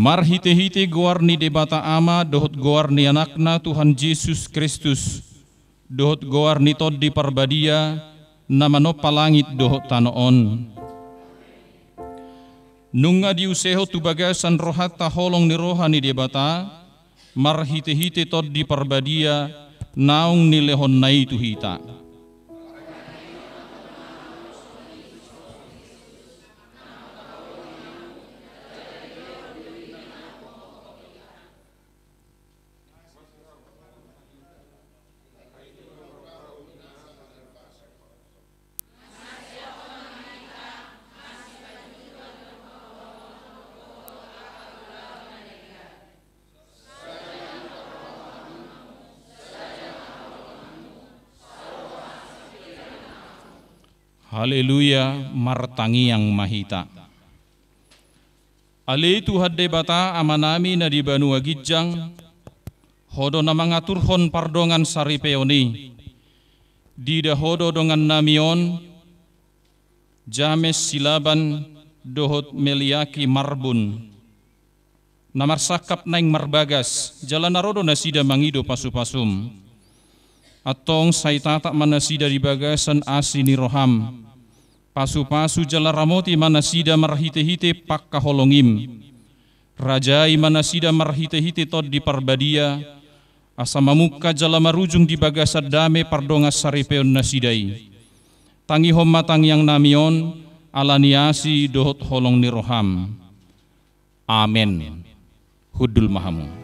Marhite-hite goarni debata ama dohot goarni anakna Tuhan Yesus Kristus. Dohot goarni tod di parbadia namano palangit dohot tanoon. Nunga diuseho tu bagasan rohat taholong ni rohani debata. Marhite-hite tod di parbadia naung nilehon nai tu hita. Haleluya, martangi yang mahita. Ale tu hadde bata amanami na di Banua Gijang, hodo na mangatur hon pardongan saripeoni, di hodo dongan namion, james silaban dohot meliaki marbun, namar sakap naing marbagas, jalan narodo nasida mangido pasu-pasum, atong saitata manasida di bagasan asini roham, pasu-pasu jala ramoti manasida marhite-hite pakka holongim. Rajai manasida marhite-hite tod di parbadia. Asa mamukka jala marujung di bagasad dame pardongas saripeon nasidai. Tangi hom matang yang namion alaniasi dohot holong ni roham. Amen. Hudul mahamu.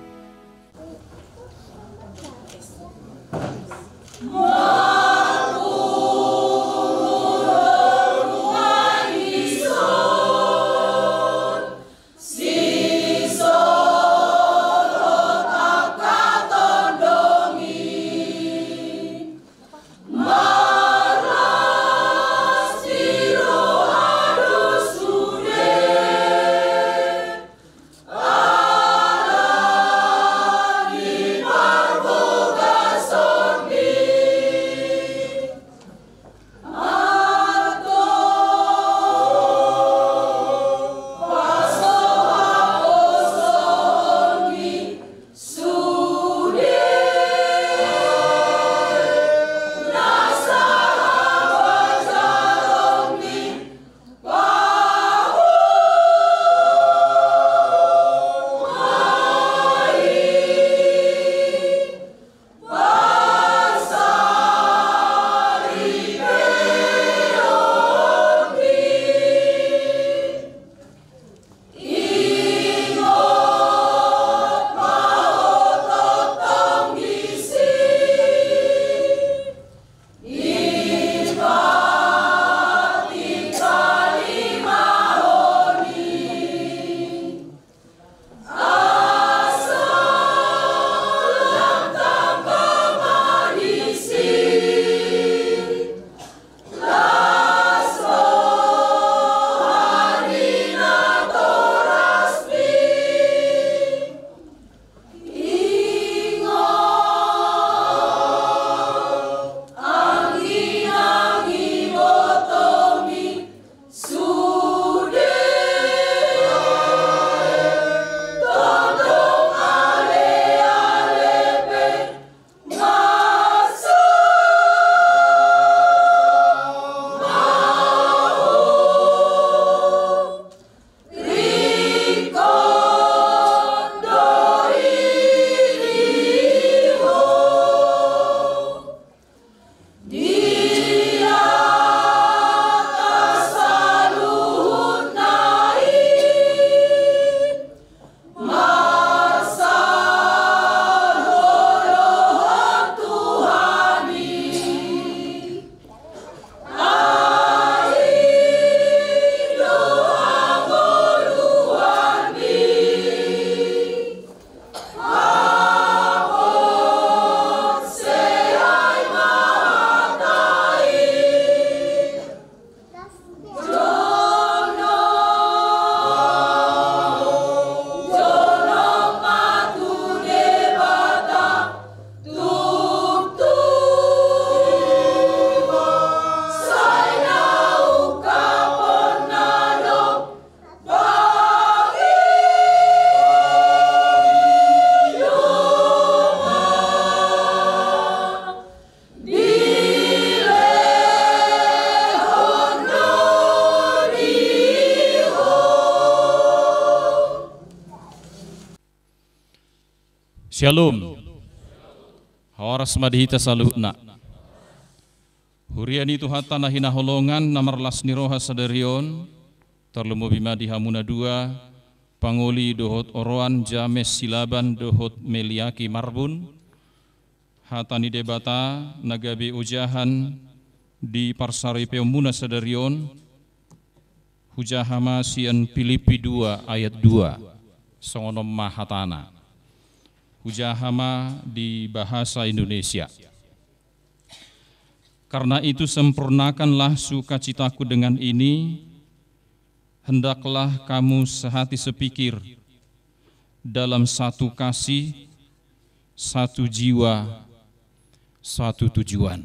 Shalom. Horas madihita saluhna. Huriani tuhatana hina holongan namar las niroha sadarion. Terlemu bimadi hamuna dua. Pangoli dohot oroan james silaban dohot meliaki marbun. Hatani debata nagabe ujahan di parsari peomuna sadarion. Hujahama sian Filipi 2 ayat 2. Songonom mahatana. Hujahama di bahasa Indonesia. Karena itu sempurnakanlah sukacitaku dengan ini, hendaklah kamu sehati sepikir dalam satu kasih, satu jiwa, satu tujuan.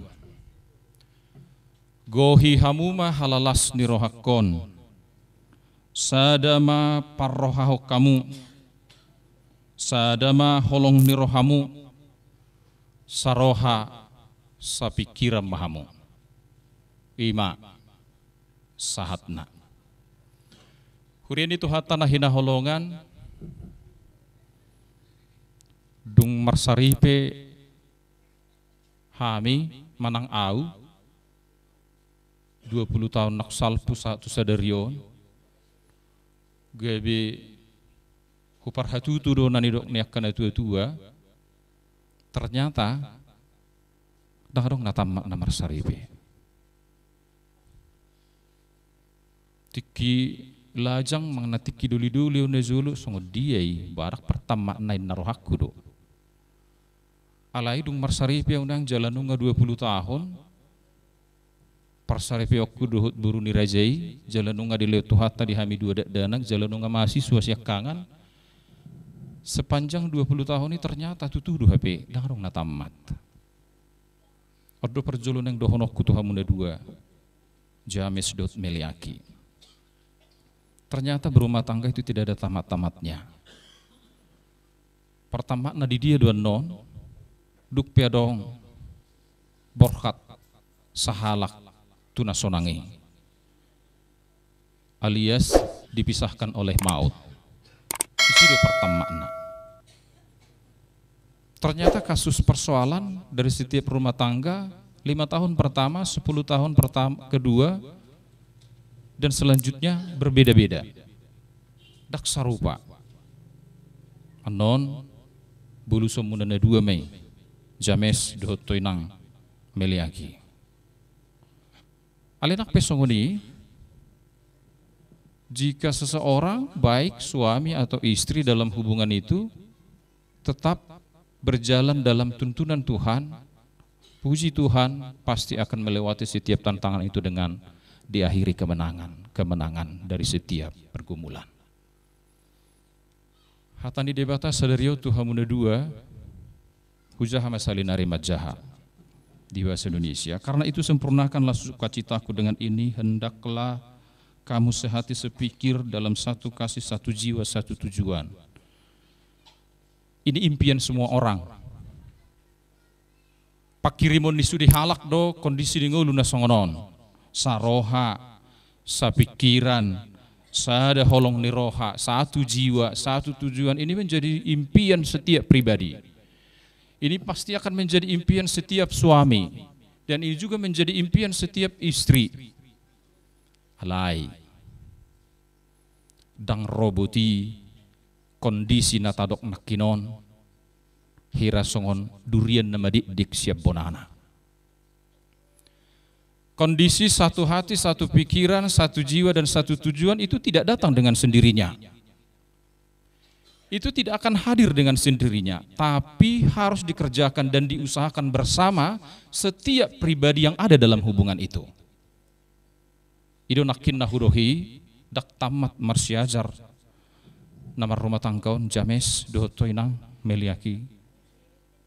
Gohi hamuma halalas nirohakon, sadama parrohahok kamu, sadama holong nirohamu, saroha sapikiram mahamu. Ima sahatna. Hurian itu hatana hina holongan, dung marsaripe hami manang au, 20 tahun naksal pusatu sadarion, gabe kupar hatutu do nani dok niakkan tua-tua, ternyata dong natam namar saribe. Tiki lajang mangna tiki duli-duli unezulu songo diai barak pertama nain narohaku do. Alai dung marsaribe undang jalanunga 20 tahun. Parsaripe aku dohut buruni rajai, jalanunga di leutuhata di hami 2 danak, jalanunga mahasiswa siakangan. Sepanjang 20 tahun ini ternyata tutuduh HP darong natamat. Ordo perjolon yang dohonok kutuhamuna 2 james dot meliaki. Ternyata berumah tangga itu tidak ada tamat-tamatnya. Pertama na di dia 2 non duk piadong borkat sahalak tunasonangi alias dipisahkan oleh maut. Itu pertama. Ternyata kasus persoalan dari setiap rumah tangga 5 tahun pertama, 10 tahun kedua, dan selanjutnya berbeda-beda. Dak sarupa. Anon bulu somunana 2 Mei james dohot toinang meliaki. Alenak pesongoni, jika seseorang baik suami atau istri dalam hubungan itu tetap berjalan dalam tuntunan Tuhan, puji Tuhan pasti akan melewati setiap tantangan itu dengan diakhiri kemenangan dari setiap pergumulan. Hatani debata sadario Tuhamuna 2 hujaha masalinari majaha di bahasa Indonesia. Karena itu sempurnakanlah sukacitaku dengan ini, hendaklah kamu sehati sepikir dalam satu kasih, satu jiwa, satu tujuan. Ini impian semua orang. Pakirimon nisudi halak do kondisi di ngulu nasongonon. Saroha, sapikiran, sada holong niroha, satu jiwa, satu tujuan. Ini menjadi impian setiap pribadi. Ini pasti akan menjadi impian setiap suami. Dan ini juga menjadi impian setiap istri. Alai dang roboti kondisi natadok nakinon hira songon durian nama dik siap bonana. Kondisi satu hati, satu pikiran, satu jiwa dan satu tujuan itu tidak datang dengan sendirinya. Itu tidak akan hadir dengan sendirinya, tapi harus dikerjakan dan diusahakan bersama setiap pribadi yang ada dalam hubungan itu. Ido nakin nahurohi dak tamat marsiajar nama rumah tanggaon james dohot toinang meliaki.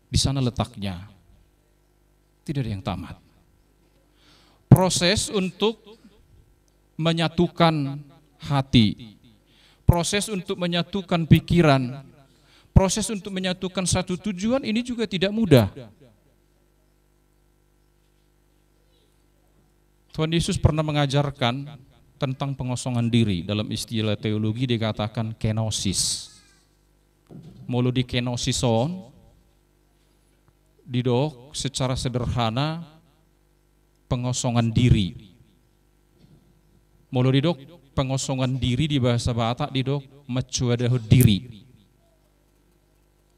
Di sana letaknya tidak ada yang tamat. Proses untuk menyatukan hati, proses untuk menyatukan pikiran, proses untuk menyatukan satu tujuan ini juga tidak mudah. Tuhan Yesus pernah mengajarkan tentang pengosongan diri. Dalam istilah teologi dikatakan kenosis. Mulu di kenosison, didok secara sederhana pengosongan diri. Mulu didok pengosongan diri di bahasa Batak didok macuadahud diri.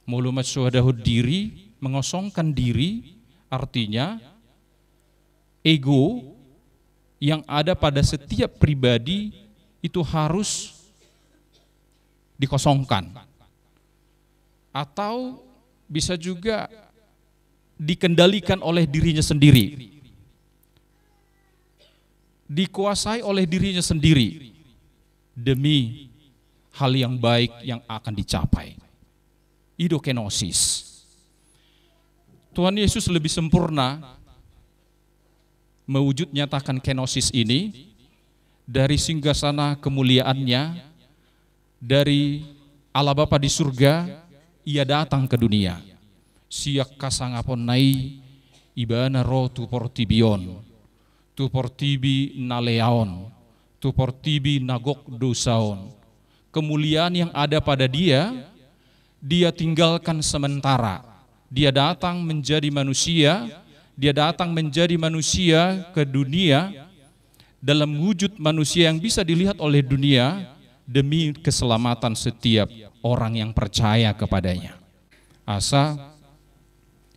Mulu macuadahud diri, mengosongkan diri artinya ego yang ada pada setiap pribadi itu harus dikosongkan. Atau bisa juga dikendalikan oleh dirinya sendiri. Dikuasai oleh dirinya sendiri demi hal yang baik yang akan dicapai. Idokenosis. Tuhan Yesus lebih sempurna mewujud nyatakan kenosis ini dari singgasana kemuliaannya, dari Allah Bapa di surga, ia datang ke dunia. Siak kasangapon nai ibana roh tu portibion, tu portibi naleaon, tu portibi nagok dosaon. Kemuliaan yang ada pada dia, dia tinggalkan sementara. Dia datang menjadi manusia, dia datang menjadi manusia ke dunia dalam wujud manusia yang bisa dilihat oleh dunia demi keselamatan setiap orang yang percaya kepadanya. Asa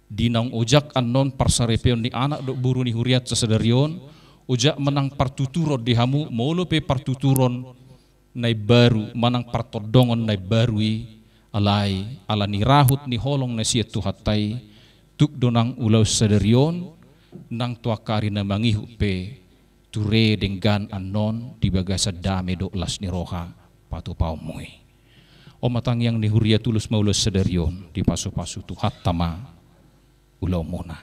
dinang ujak anon parsarepeon ni anak dok buru ni huriat sesedarion, ujak menang partuturon di hamu molo pe partuturon nai baru manang partodongon nai barui alai ala ni rahut ni holong na siya tuhatai tuk donang ulau sedarion nang tuakari na mangihu pe ture denggan anon di bagasa dame do las ni roha patu paumui o matang yang ni huria tulus maulos sedarion di pasu-pasu tu hatama ulau mona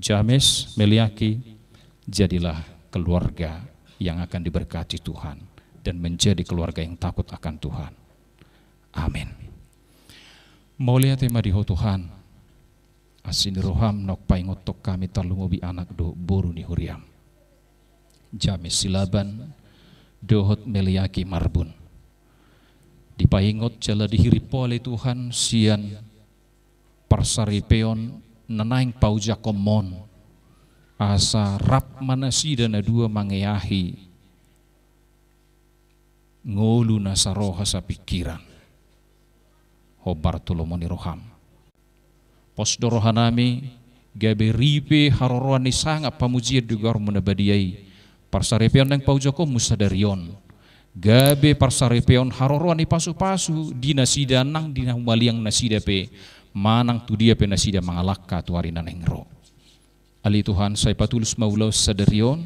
James Meliaki, jadilah keluarga yang akan diberkati Tuhan dan menjadi keluarga yang takut akan Tuhan. Amin. Mau lihat tema di Tuhan. Asin roham nok paingotok kami talungobi anak do boru ni huriam. James silaban dohot Meliaki marbun. Dipaingot jala dihirip oleh Tuhan sian parsaripeon nanaing pauja komon. Asa rap manasida na dua mangeahi ngolu nasaroha sa pikiran hobar tulomoni roham pos dorohanami gabe ripe haroroan ni sanga pamujian dugar menabadiai parsarepeon nang paujako musadarion gabe parsarepeon haroroan ni pasu-pasu di nasida nang di humaliang nasida pe manang tu dia pe nasida mangalakka tuari nanengro. Ali Tuhan saya patulus maulau sadarion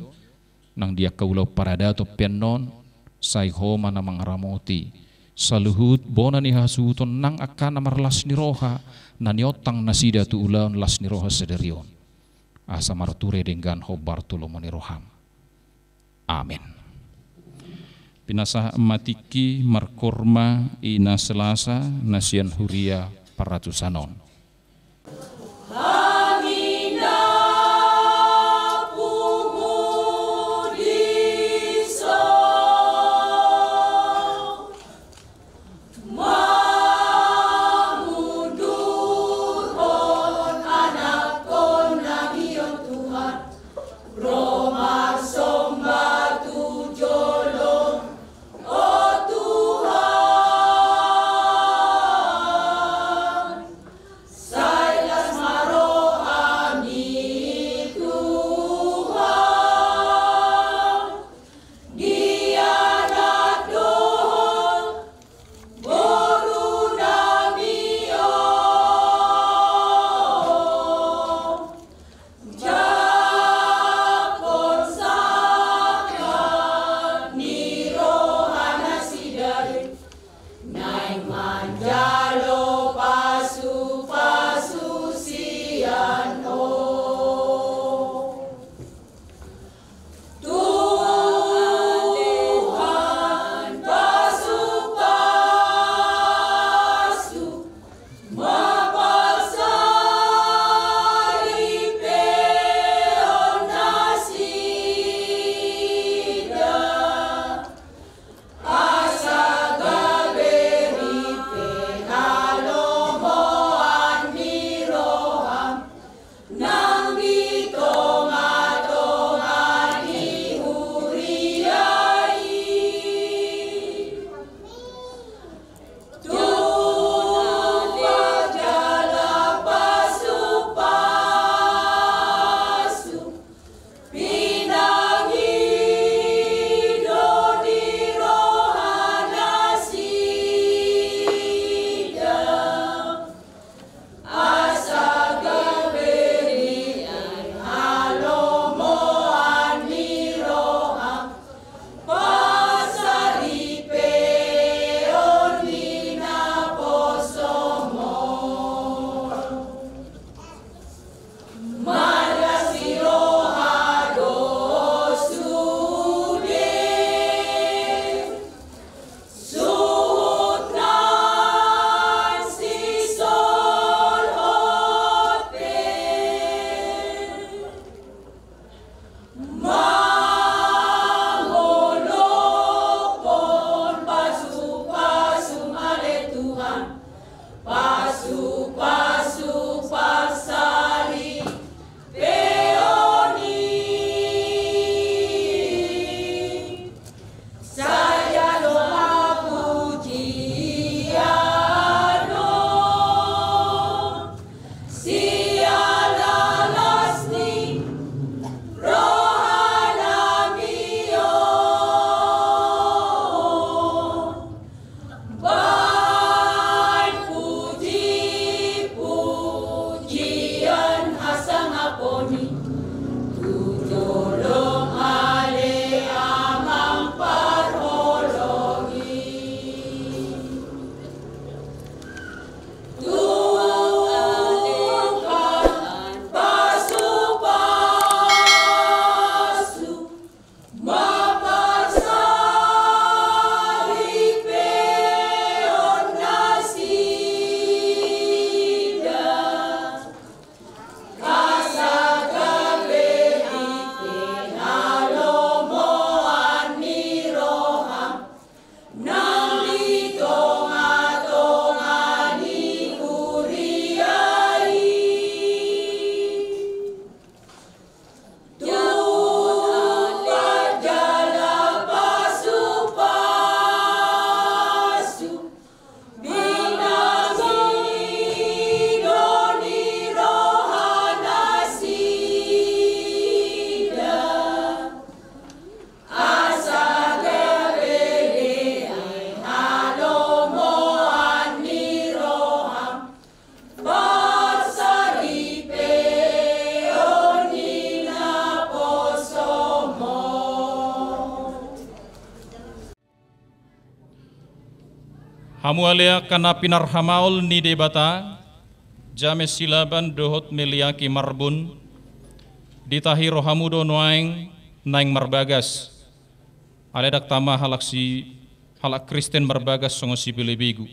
nang dia kaulau parada to pennon sai homa na mangaramoti saluhut bona ni hasuton nang akan marlas ni roha naniotang nasida tu ulaun las ni roha sadarion asa marture dengan hobar tulomoni roham. Amin. Pinasa matiki markorma ina selasa nasian huria paratusanon. Silas Hamu alea kana pinarhamaol ni debata jame silaban dohot meliaki marbun ditahi rohamu do noaing naing marbagas aledak tama halak Kristen marbagas songo sibilibigu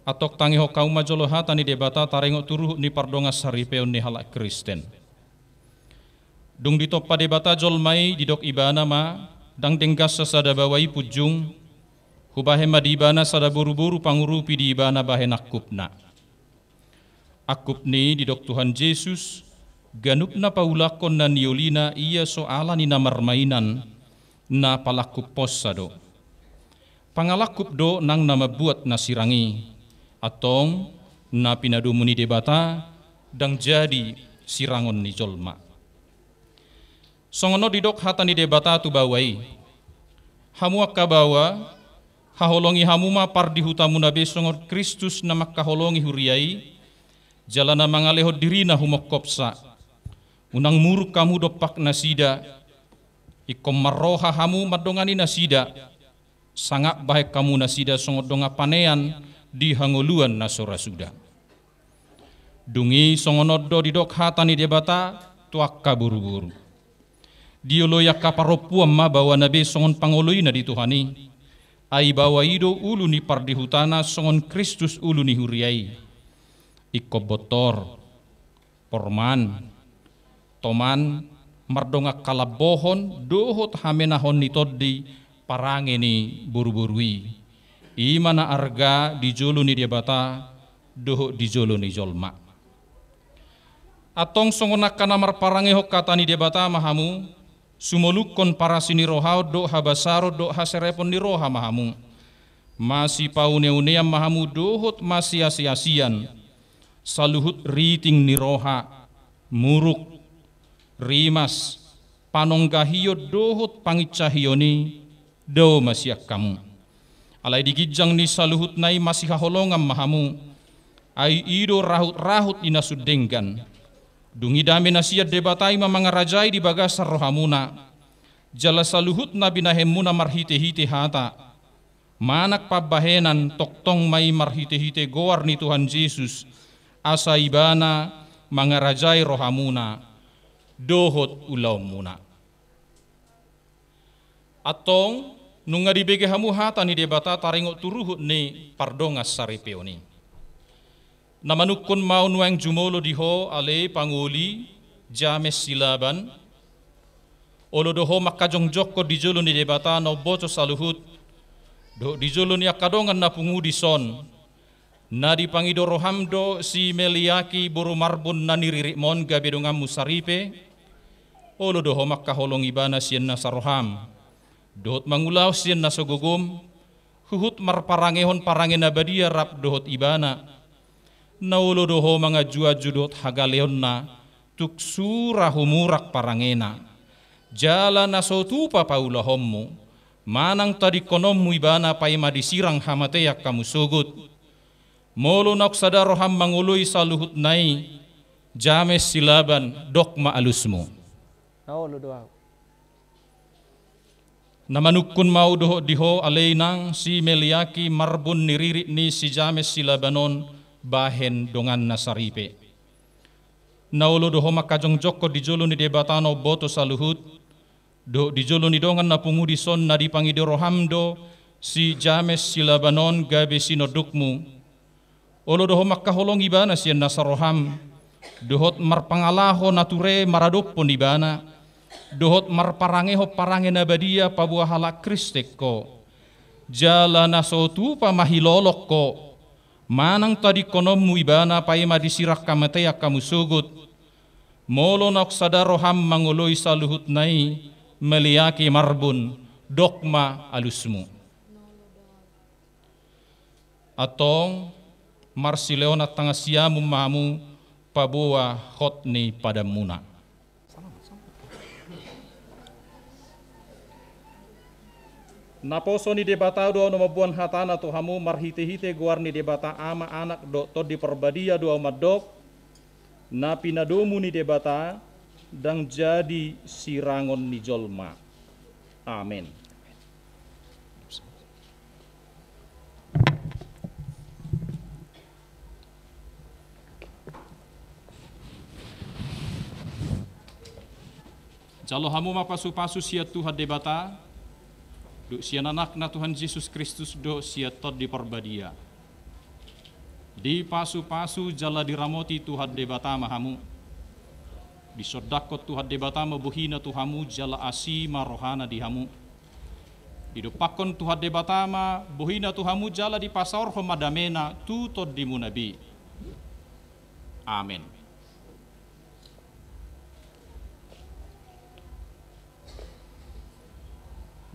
atok tangi ho kaum majolo hata ni debata tarengo turuh ni pardonga saripeon ni halak Kristen dung ditopa debata jolmai didok ibana ma dang denggas sasada bawai pujung hubahe madibana sada buru-buru pangurupi di ibana bahe nakupna. Akupni di dok Tuhan Yesus ganupna paulakon na niolina iya soala ni namarmainan na palakup posado. Pangalakup do nang nama buat nasirangi atong na pinadumuni debata dang jadi sirangon ni jolma. Songono di dok hata ni debata tu bawai. Hamu akabawa haholongi hamuma pardi hutamu nabe songot Kristus na makaholongi huriai jalana mangaleho dirina humokopsa unang muruk kamu dopak nasida ikom maroha hamu madongani nasida sangak baik kamu nasida songot donga panean di hangoluan nasora suda dungi songonodo didok hatani debata tuak kaburu-buru diolo yakaparopuam ma bawa nabe songon pangoloina di Tuhani ai bawa ido ulu ni pardi hutana songon Kristus ulu ni huriai iko botor porman toman mardonga kalabohon dohot hamenahon ni toddi parange ni buru-burui imana arga dijolo ni debata dohot dijolo ni jolma atong songonakana marparange hok kata ni debata mahamu sumolukon para sini rohau do habasaro do haserepon ni roha mahamu masih paune-uneam mahamu dohot masih asi-asian saluhut riting ni roha muruk rimas panonggahiyo dohot pangicahioni do masih kamu alai digijang ni saluhut nai masih haholongam mahamu ai ido rahut-rahut inasudenggan dungi dame nasiat debatai mamangarajai di bagasar rohamuna jala saluhut na binahemuna marhite-hite hata manak pabahenan toktong mai marhite-hite goar ni Tuhan Yesus asa ibana mangarajai rohamuna dohot ulaw muna atong nunga dibege hamu hata ni debata taringot turuhut ni pardongas saripeoni namanukun mau nuang jumolo diho ale panguli james silaban olo doho makajong jokko dijolo ni debata no boco saluhut do dijolo ni akadongan na pungudi son na dipangido rohamdo si meliaki buru marbun na niririmon gabedongam musaripe olo doho makaholong ibana sien na saroham dohot mangulaw sien na sogogum huhut marparangehon parangen abadia rap dohot ibana naulo doho mga jua-judot hagaleon na tuksura humurak parangena jala na sotupa paulahommu manang tadi konommu ibana pay madisirang hamateyak kamu sugut molo naksada roham mangului saluhut nai james silaban dokma alusmu naulo doa namanukun mau doho diho aleinang si meliaki marbun niririt ni si james silabanon bahen dongan nasaripe naulo doho makajong jokko dijolo ni debatano boto saluhut do dijolo ni dongan na pungudi son na dipangido rohamdo si james silabanon gabe sinodukmu olo doho makaholong ibana sian nasaroham dohot marpangalaho nature maradopon ibana dohot marparangeho parange nabadia pabuah halak Kristek ko jala nasotu pamahilolok ko manang tadi konommu ibana paima disirak kamateyak kamu sugut molo nok sadaroham mangoloi saluhut nai meliaki marbun dokma alusmu atong marsileona tangasiamu mamu paboa hotni padamuna naposo ni debata do no mabuan hatana to hamu marhite-hite guar ni debata ama anak do to di perbadia do madok na pinadomu ni debata dang jadi sirangon ni jolma amin. Jalo hamu mapasu-pasu sia Tuhan debata, do sia anak na Tuhan Yesus Kristus do sia tod di perbadia. Di pasu-pasu jala diramoti Tuhan debata mahamu. Di sodakot Tuhan debata mabuhina Tuhamu jala asima rohana dihamu. Di dopakon Tuhan debata ma buhina Tuhamu jala di pasaur pemadamena tu tod di munabi. Amin.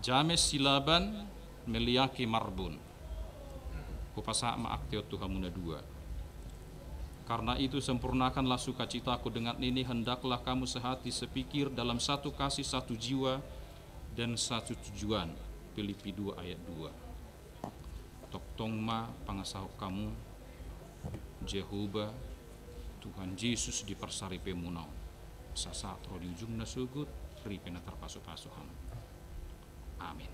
James silaban meliaki marbun. Kupasa ma aktio Tuhamuna 2. Karena itu sempurnakanlah sukacitaku dengan ini, hendaklah kamu sehati sepikir dalam satu kasih, satu jiwa dan satu tujuan. Filipi 2 ayat 2. Tok tongma pangasahok kamu Jehovah Tuhan Yesus di persaripe munau. Sasatro di ujung nasugut ripena terpasu-pasuhan. Amin.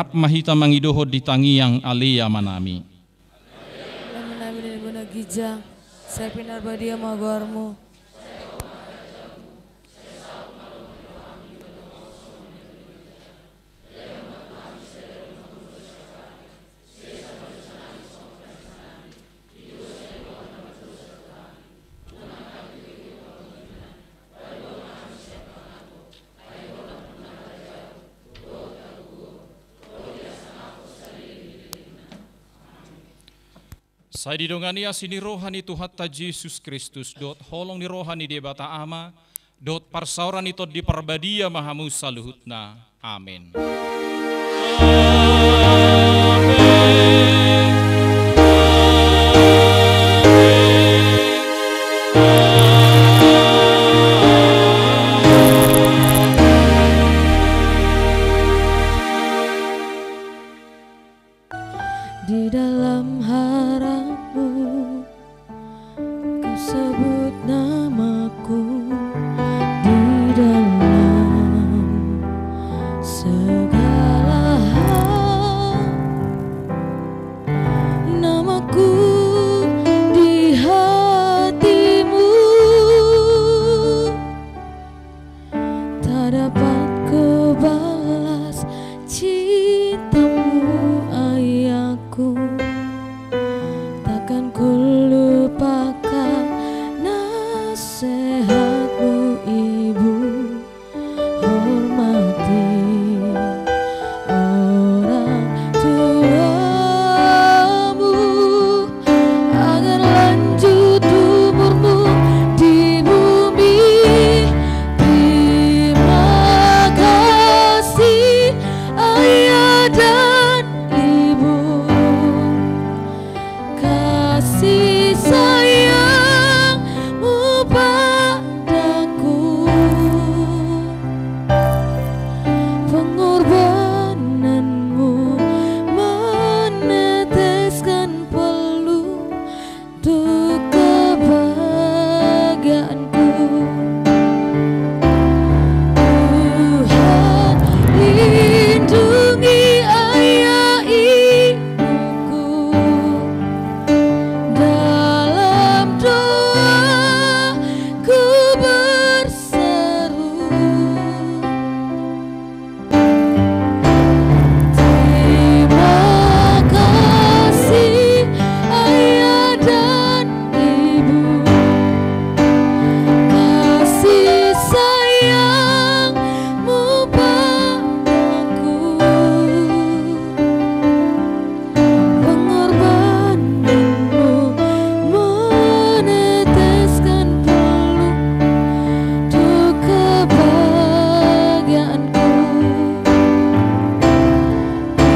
rap mahita mangidohod di tangiang alia manami. Menami dari benak gijang, saya pinar badia magwarmu. Saya didongania sini rohani Tuhan ta Yesus Kristus dot holong ni rohani di bata ama dot parsauran itu di perbadia mahamu saluhutna. Amin. Di dalam harapmu, kau sebut namaku. Di dalam segala hal, namaku di hatimu. Tak dapat ku balas cintamu, ayahku. Takkan ku lupakan nasihatmu, ibu. Hormati orang tuamu agar lanjut umurmu di bumi. Terima kasih ayah dan ibu. Kasih sayangmu padaku, pengorbananmu meneteskan peluh untuk kebahagiaanku. Tuhan lindungi ayah ibuku, dalam doa ku berseru. Terima kasih ayah dan ibu. Kasih sayangmu padaku, pengorbananmu meneteskan peluh untuk kebahagiaanku.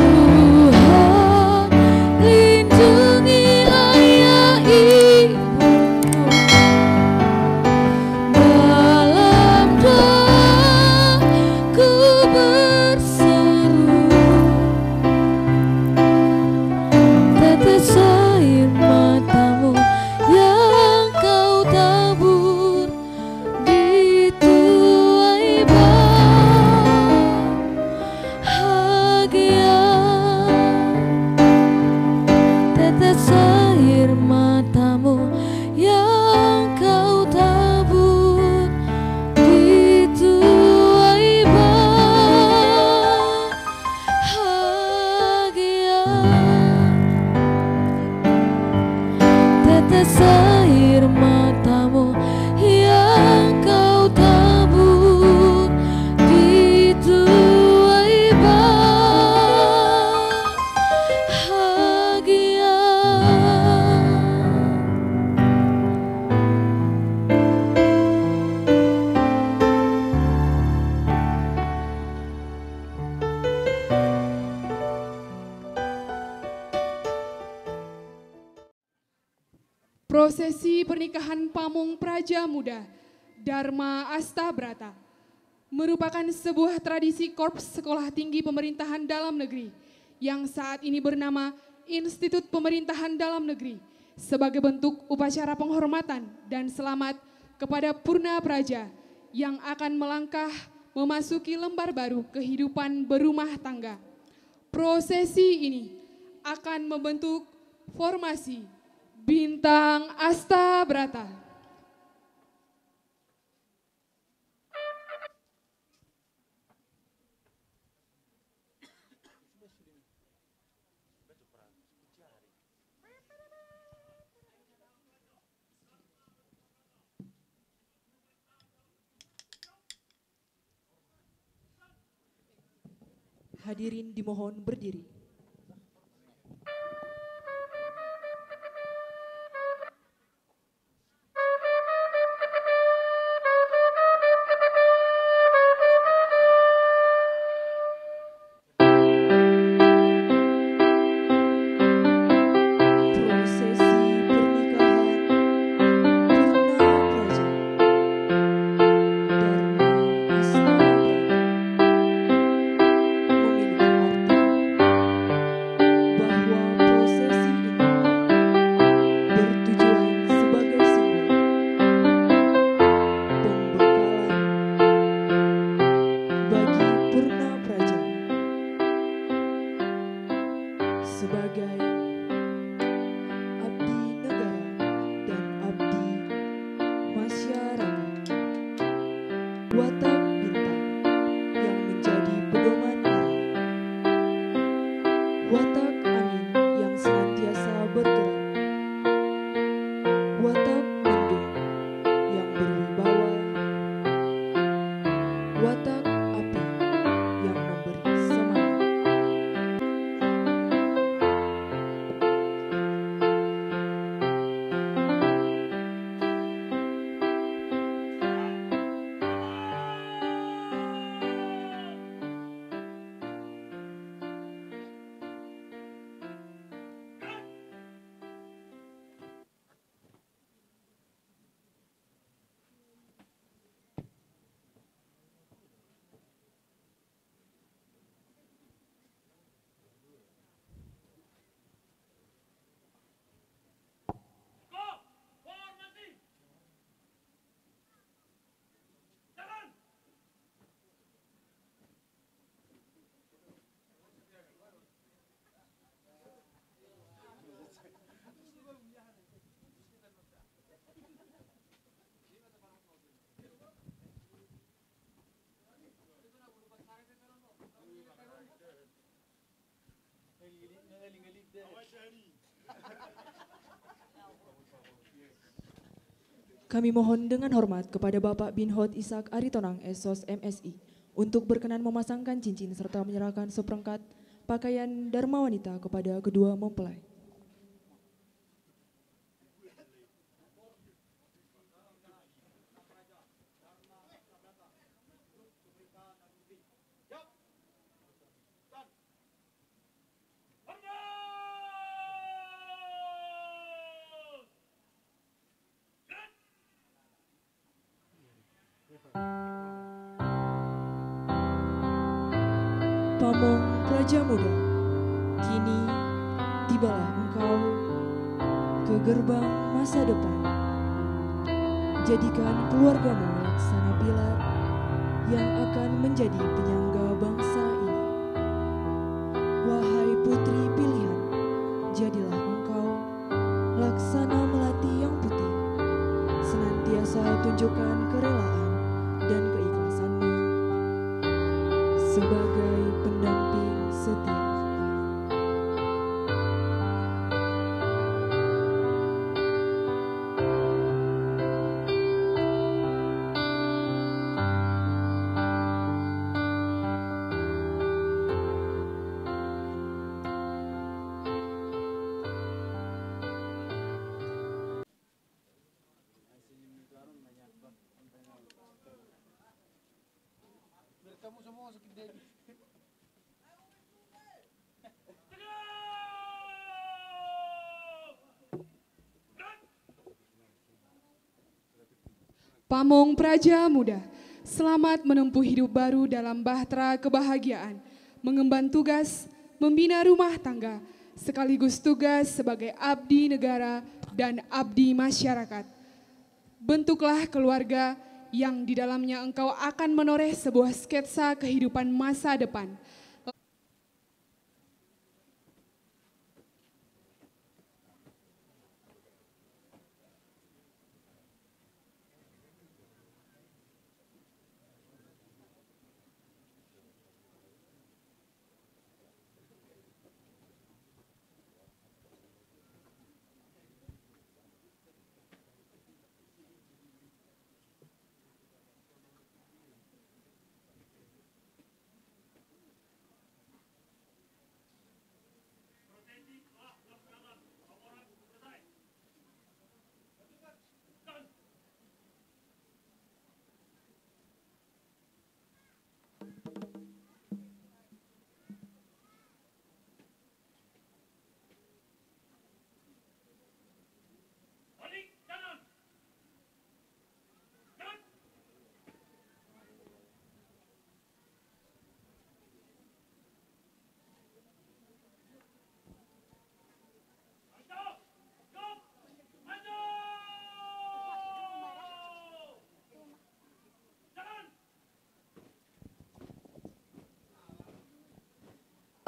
Tuhan lindungi ayah ibuku, dalam doa ku berseru. Tetes air matamu yang kau tabur di tuai bahagia. Tetes air matamu yang kau tabur di tuai bahagia. Tetes air matamu yang kau tabur di tuai bahagia. Prosesi pernikahan Pamong Praja Muda Dharma Astabrata merupakan sebuah tradisi Korps Sekolah Tinggi Pemerintahan Dalam Negeri yang saat ini bernama Institut Pemerintahan Dalam Negeri sebagai bentuk upacara penghormatan dan selamat kepada Purna Praja yang akan melangkah memasuki lembar baru kehidupan berumah tangga. Prosesi ini akan membentuk formasi Bintang Astabrata. Hadirin dimohon berdiri. Sebagai abdi negara dan abdi masyarakat, watak bintang yang menjadi pedoman arah, watak angin yang senantiasa bergerak, watak mendung yang berwibawa, watak api yang memberi semangat. Kami mohon dengan hormat kepada Bapak Binhot Ishak Aritonang SOS MSI untuk berkenan memasangkan cincin serta menyerahkan seperangkat pakaian dharma wanita kepada kedua mempelai. Pamong Praja Muda, kini tibalah engkau ke gerbang masa depan. Jadikan keluargamu laksana pilar yang akan menjadi penyangga bangsa ini. Wahai putri pilihan, jadilah engkau laksana melati yang putih. Senantiasa tunjukkan kerelaan dan keikhlasanmu sebagai pendamping setia. Pamong Praja Muda, selamat menempuh hidup baru dalam bahtera kebahagiaan, mengemban tugas, membina rumah tangga, sekaligus tugas sebagai abdi negara dan abdi masyarakat. Bentuklah keluarga yang di dalamnya engkau akan menoreh sebuah sketsa kehidupan masa depan.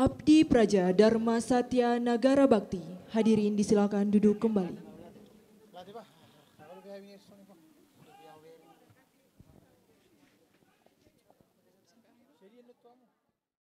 Abdi Praja Dharma Satya Nagara Bakti. Hadirin disilakan duduk kembali.